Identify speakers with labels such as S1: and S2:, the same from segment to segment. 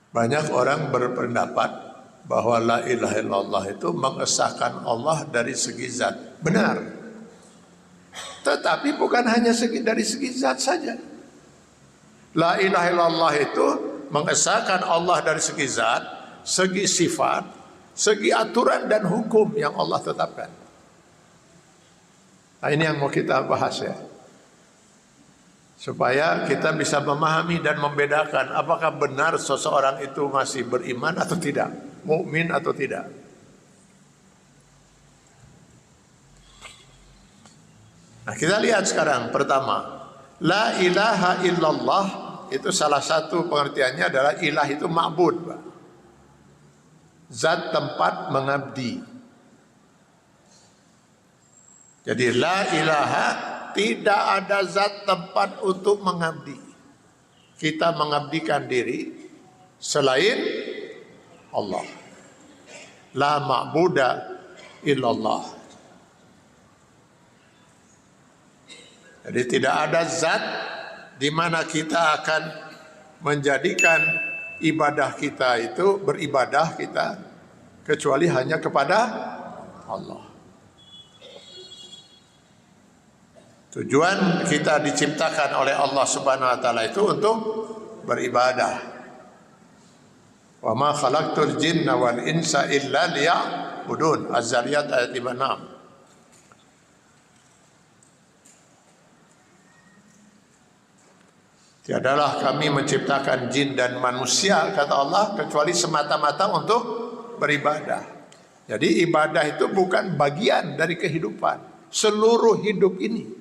S1: Banyak orang berpendapat bahwa la ilaha illallah itu mengesahkan Allah dari segi zat. Benar. Tetapi bukan hanya dari segi zat saja. La ilaha illallah itu mengesahkan Allah dari segi zat, segi sifat, segi aturan dan hukum yang Allah tetapkan. Nah, ini yang mau kita bahas ya. Supaya kita bisa memahami dan membedakan apakah benar seseorang itu masih beriman atau tidak, mukmin atau tidak. Nah, kita lihat sekarang pertama, la ilaha illallah itu salah satu pengertiannya adalah ilah itu ma'bud, Pak. Zat tempat mengabdi. Jadi la ilaha, tidak ada zat tempat untuk mengabdi. Kita mengabdikan diri selain Allah. La ma'buda illallah. Jadi tidak ada zat di mana kita akan menjadikan ibadah kita itu, beribadah kita, kecuali hanya kepada Allah. Tujuan kita diciptakan oleh Allah Subhanahu wa taala itu untuk beribadah. Wa ma khalaqtul jinna wal insa illa liya'budun. Az-Zariyat ayat 56. Tiadalah kami menciptakan jin dan manusia, kata Allah, kecuali semata-mata untuk beribadah. Jadi ibadah itu bukan bagian dari kehidupan. Seluruh hidup ini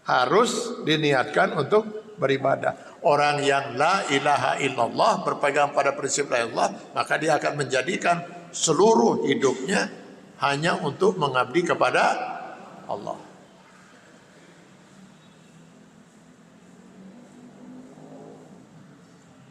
S1: harus diniatkan untuk beribadah. Orang yang la ilaha illallah, berpegang pada prinsip la ilallah, maka dia akan menjadikan seluruh hidupnya hanya untuk mengabdi kepada Allah.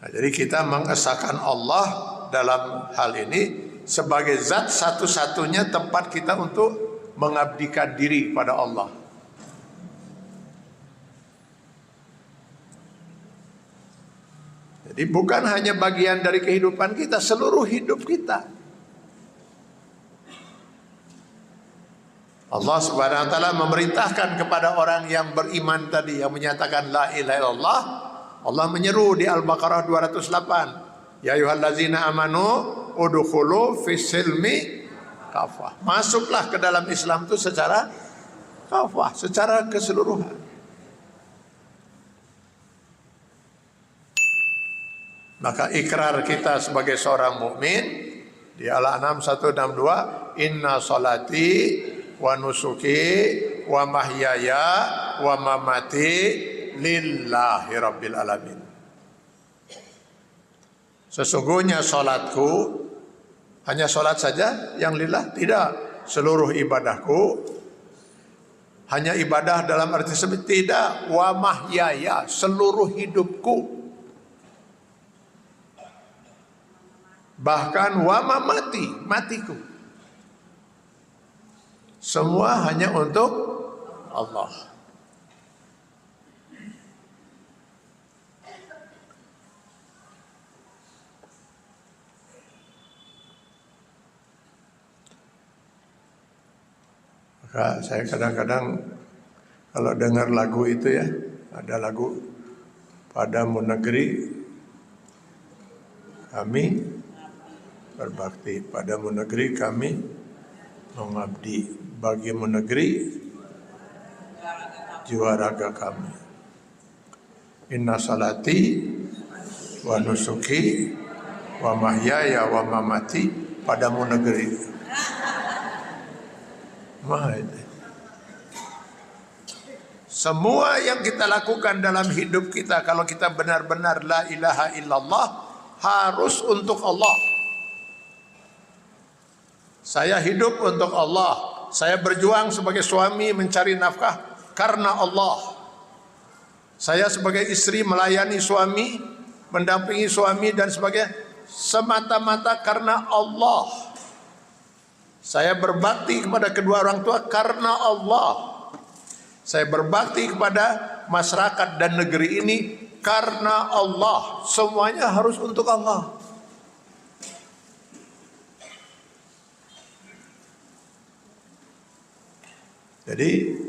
S1: Nah, jadi kita mengesahkan Allah dalam hal ini sebagai zat satu-satunya tempat kita untuk mengabdikan diri pada Allah. Jadi bukan hanya bagian dari kehidupan kita, seluruh hidup kita. Allah Subhanahu wa taala memerintahkan kepada orang yang beriman tadi, yang menyatakan la ilaha illallah. Allah menyeru di Al-Baqarah 208, ya ayyuhallazina amanu udkhulu fis-silmi kafah. Masuklah ke dalam Islam itu secara kafah, secara keseluruhan. Maka ikrar kita sebagai seorang mukmin di Al-An'am 162, inna salati wa nusuki wa mahyaya wa mamati lillahi rabbil alamin. Sesungguhnya salatku, hanya salat saja yang lillah? Tidak. Seluruh ibadahku hanya ibadah dalam arti sebut? Tidak. Wa mahyaya, seluruh hidupku. Bahkan wa mamati, matiku. Semua hanya untuk Allah. Maka saya kadang-kadang kalau dengar lagu itu ya, ada lagu Padamu Negeri kami berbakti, padamu negeri kami mengabdi, bagimu negeri jiwa raga kami. Inna salati wa nusuki wa mahyaya wa mamati, padamu negeri. Semua yang kita lakukan dalam hidup kita, kalau kita benar-benar la ilaha illallah, harus untuk Allah. Saya hidup untuk Allah. Saya berjuang sebagai suami mencari nafkah karena Allah. Saya sebagai istri melayani suami, mendampingi suami dan sebagainya semata-mata karena Allah. Saya berbakti kepada kedua orang tua karena Allah. Saya berbakti kepada masyarakat dan negeri ini karena Allah. Semuanya harus untuk Allah. Jadi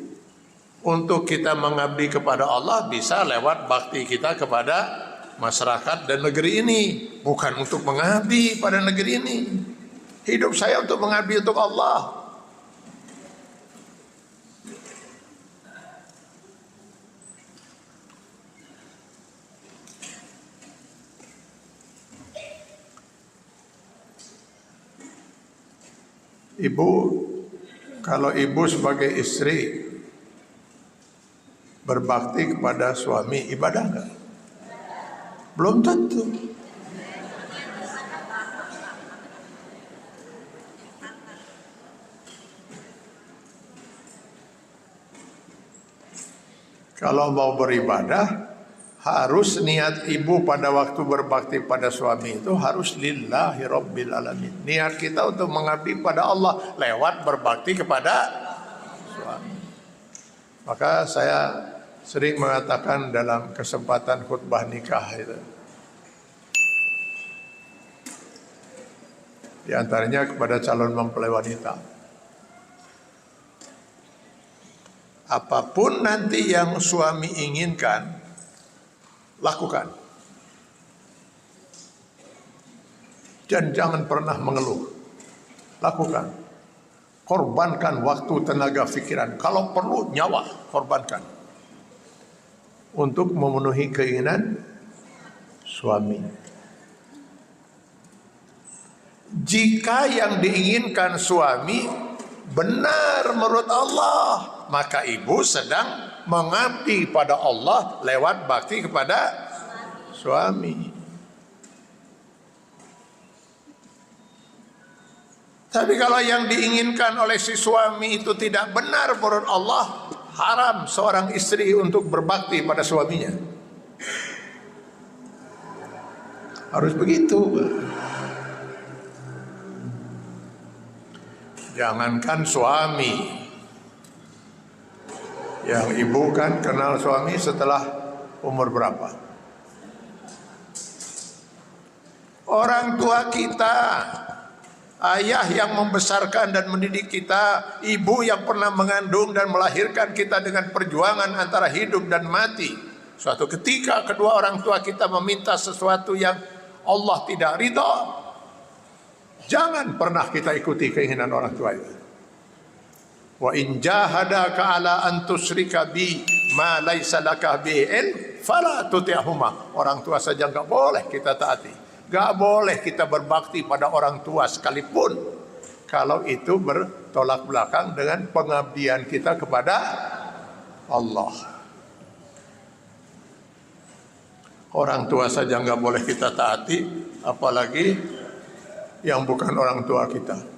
S1: untuk kita mengabdi kepada Allah bisa lewat bakti kita kepada masyarakat dan negeri ini. Bukan untuk mengabdi pada negeri ini. Hidup saya untuk mengabdi untuk Allah. Ibu, kalau ibu sebagai istri berbakti kepada suami, ibadah enggak? Belum tentu. Kalau mau beribadah, harus niat ibu pada waktu berbakti pada suami itu harus lillahi rabbil alamin. Niat kita untuk mengabdi pada Allah lewat berbakti kepada suami. Maka saya sering mengatakan dalam kesempatan khutbah nikah itu, di antaranya kepada calon mempelai wanita, apapun nanti yang suami inginkan, lakukan. Dan jangan pernah mengeluh. Lakukan. Korbankan waktu, tenaga, pikiran. Kalau perlu nyawa, korbankan. Untuk memenuhi keinginan suami. Jika yang diinginkan suami benar menurut Allah, maka ibu sedang mengabdi pada Allah lewat bakti kepada suami. Tapi kalau yang diinginkan oleh si suami itu tidak benar menurut Allah, haram seorang istri untuk berbakti pada suaminya. Harus begitu. Jangankan suami, yang ibu kan kenal suami setelah umur berapa? Orang tua kita, ayah yang membesarkan dan mendidik kita, ibu yang pernah mengandung dan melahirkan kita dengan perjuangan antara hidup dan mati. Suatu ketika kedua orang tua kita meminta sesuatu yang Allah tidak ridha, jangan pernah kita ikuti keinginan orang tua itu. Wa in jahadaka ala an tusyrika bi ma laisa laka bi ilm fala tuti'huma. Orang tua saja enggak boleh kita taati. Enggak boleh kita berbakti pada orang tua sekalipun kalau itu bertolak belakang dengan pengabdian kita kepada Allah. Orang tua saja enggak boleh kita taati, apalagi yang bukan orang tua kita.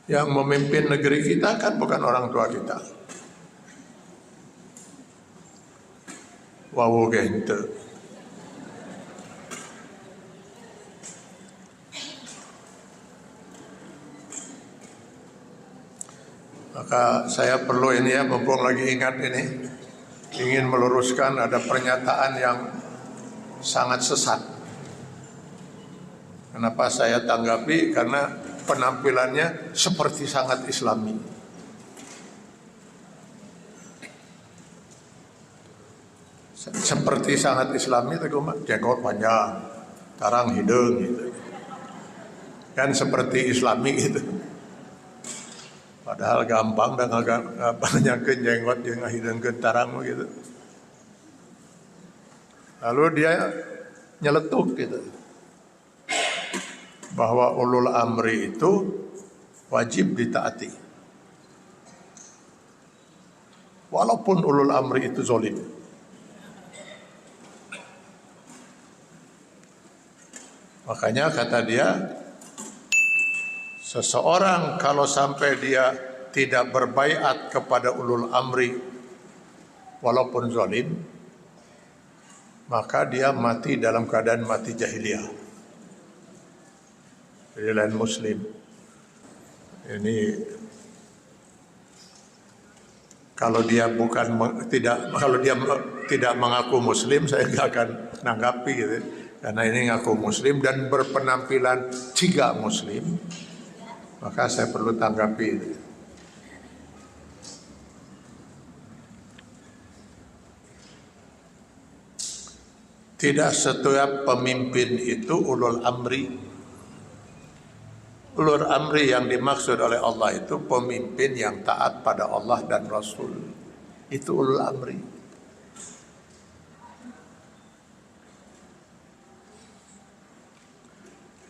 S1: Yang memimpin negeri kita kan bukan orang tua kita. Wow, gente. Maka saya perlu ini ya, mumpung lagi ingat ini, ingin meluruskan ada pernyataan yang sangat sesat. Kenapa saya tanggapi? Karena penampilannya seperti sangat Islami. Seperti sangat Islami itu jenggot panjang, tarang hidung gitu. Kan seperti Islami gitu. Padahal gampang dan banyakkeun jenggot jeung hidungkeun tarang gitu. Lalu dia nyeletuk gitu. Bahwa ulul amri itu wajib ditaati. Walaupun ulul amri itu zalim. Makanya kata dia, seseorang kalau sampai dia tidak berbaiat kepada ulul amri walaupun zalim, maka dia mati dalam keadaan mati jahiliyah. Jadi lain muslim. Ini Kalau dia tidak mengaku Muslim, saya nggak akan nanggapi gitu. Karena ini ngaku Muslim dan berpenampilan tidak Muslim, maka saya perlu tanggapi itu. Tidak setiap pemimpin itu ulul amri. Ulul amri yang dimaksud oleh Allah itu pemimpin yang taat pada Allah dan Rasul. Itu ulul amri.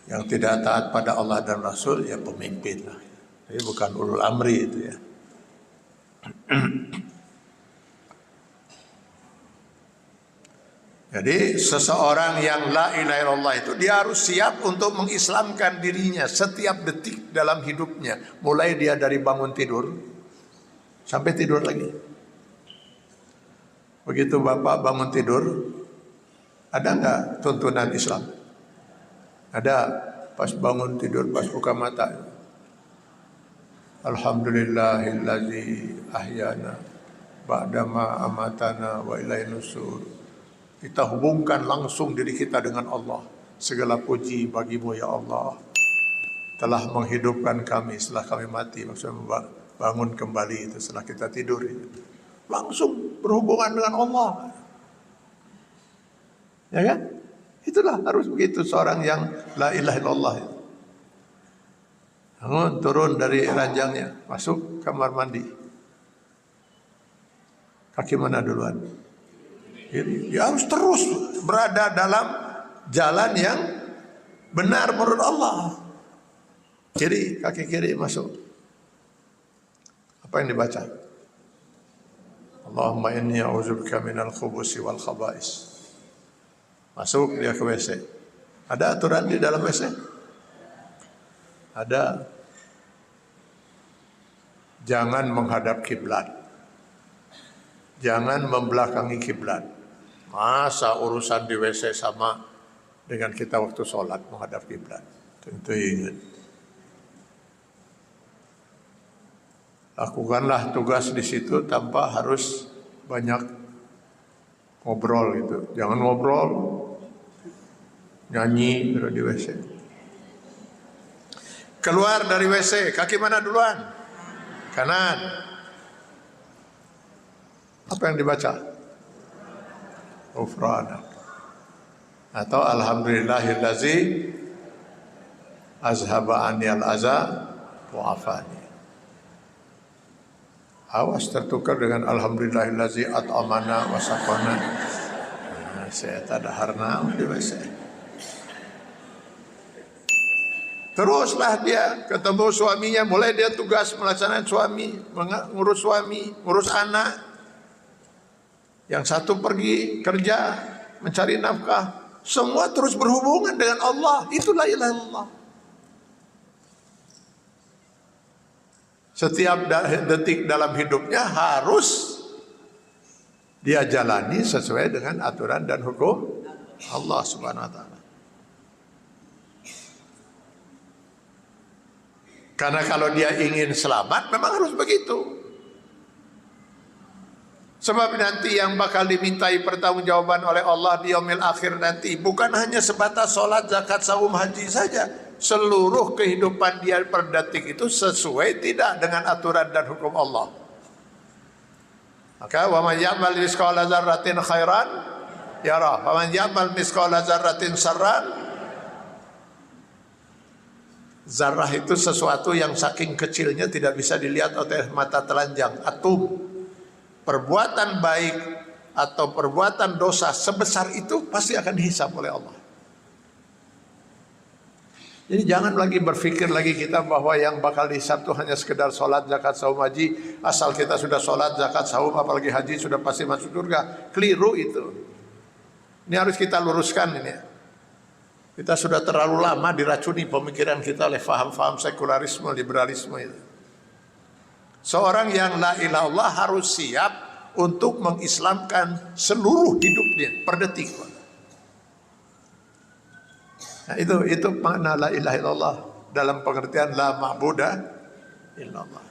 S1: Yang tidak taat pada Allah dan Rasul ya pemimpin lah. Jadi bukan ulul amri itu ya. Jadi seseorang yang la ilaha illallah itu dia harus siap untuk mengislamkan dirinya setiap detik dalam hidupnya. Mulai dia dari bangun tidur sampai tidur lagi. Begitu Bapak bangun tidur, ada nggak tuntunan Islam? Ada. Pas bangun tidur, pas buka mata, Alhamdulillahillazi ahyana ba'dama amatana wa ilaihi nusur. Kita hubungkan langsung diri kita dengan Allah. Segala puji bagimu ya Allah, telah menghidupkan kami setelah kami mati. Maksudnya bangun kembali itu setelah kita tidur itu. Langsung berhubungan dengan Allah. Ya kan? Itulah harus begitu seorang yang la ilaha illallah. Bangun, turun dari ranjangnya, masuk kamar mandi. Kaki mana duluan? Kiri. Dia harus terus berada dalam jalan yang benar menurut Allah. Kiri, kaki kiri masuk. Apa yang dibaca? Allahumma inni a'udzubika minal khubusi wal khaba'is. Masuk dia ke WC. Ada aturan di dalam WC? Ada. Jangan menghadap kiblat. Jangan membelakangi kiblat. Masa urusan di WC sama dengan kita waktu sholat menghadap kiblat? Tentu ingat. Lakukanlah tugas di situ tanpa harus banyak ngobrol gitu. Jangan ngobrol, nyanyi terus di WC. Keluar dari WC, kaki mana duluan? Kanan. Apa yang dibaca? Ghufranak. Atau alhamdulillahillazi azhaba anil aza wa afani. Awas tertukar dengan alhamdulillahillazi at'amana wa saqana. Saya tak ada harna di WC. Teruslah dia ketemu suaminya, mulai dia tugas melaksanakan suami, ngurus suami, ngurus anak. Yang satu pergi kerja, mencari nafkah. Semua terus berhubungan dengan Allah. Itulah la ilaha illallah. Setiap detik dalam hidupnya harus dia jalani sesuai dengan aturan dan hukum Allah Subhanahu wa taala. Karena kalau dia ingin selamat memang harus begitu. Sebab nanti yang bakal dimintai pertanggungjawaban oleh Allah di yaumil akhir nanti bukan hanya sebatas sholat, zakat, saum, haji saja. Seluruh kehidupan dia per detik itu sesuai tidak dengan aturan dan hukum Allah. Maka wa man ya'mal mithqala dzarratin khairan yara, wa man ya'mal mithqala dzarratin sarran. Zarah itu sesuatu yang saking kecilnya tidak bisa dilihat oleh mata telanjang, atom. Perbuatan baik atau perbuatan dosa sebesar itu pasti akan dihisab oleh Allah. Jadi jangan lagi berpikir lagi kita bahwa yang bakal dihisab itu hanya sekedar sholat, zakat, saum, haji. Asal kita sudah sholat, zakat, saum, apalagi haji sudah pasti masuk surga. Keliru itu. Ini harus kita luruskan ini. Kita sudah terlalu lama diracuni pemikiran kita oleh faham-faham sekularisme, liberalisme itu. Seorang yang la ilaha illallah harus siap untuk mengislamkan seluruh hidupnya per detik. Nah, itu makna la ilaha illallah dalam pengertian la ma'buda illallah.